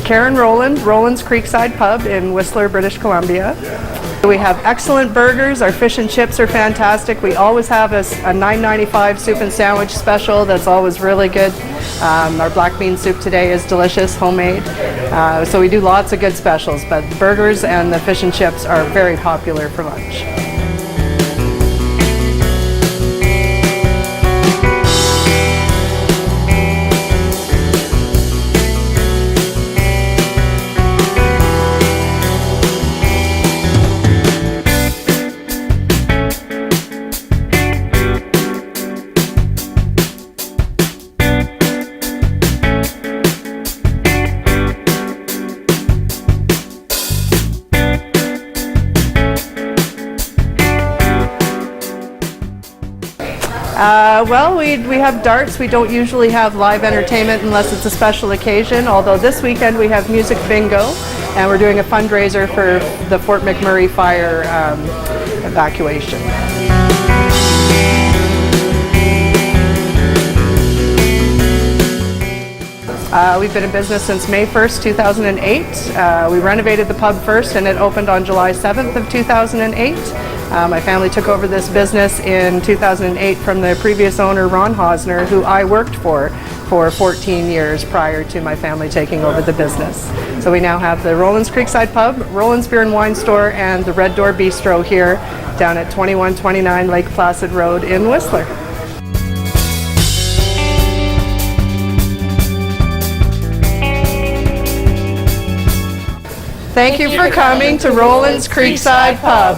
Karen Roland, Roland's Creekside Pub in Whistler, British Columbia. We have excellent burgers. Our fish and chips are fantastic. We always have a $9.95 soup and sandwich special that's always really good. Our black bean soup today is delicious, homemade. So we do lots of good specials, but the burgers and the fish and chips are very popular for lunch. Well, we have darts. We don't usually have live entertainment unless it's a special occasion, although this weekend we have music bingo, and we're doing a fundraiser for the Fort McMurray fire evacuation. We've been in business since May 1st, 2008. We renovated the pub first and it opened on July 7th of 2008. My family took over this business in 2008 from the previous owner, Ron Hosner, who I worked for 14 years prior to my family taking over the business. So we now have the Roland's Creekside Pub, Roland's Beer and Wine Store, and the Red Door Bistro here down at 2129 Lake Placid Road in Whistler. Thank you for coming to Roland's Creekside Pub.